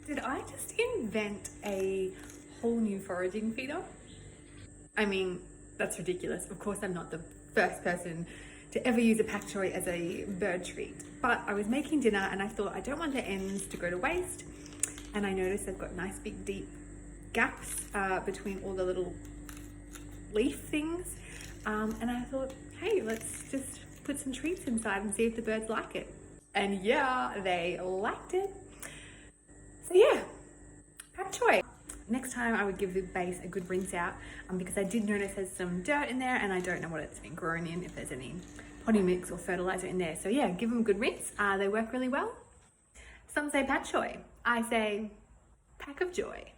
Did I just invent a whole new foraging feeder? I mean, that's ridiculous. Of course, I'm not the first person to ever use a Pak Choi as a bird treat, but I was making dinner and I thought I don't want the ends to go to waste. And I noticed they've got nice big deep gaps between all the little leaf things. And I thought, hey, let's just put some treats inside and see if the birds like it. And yeah, they liked it. So yeah, Pak Choi. Next time I would give the base a good rinse out because I did notice there's some dirt in there and I don't know what it's been grown in, if there's any potting mix or fertilizer in there. So yeah, give them a good rinse. They work really well. Some say Pak Choi. I say pack of joy.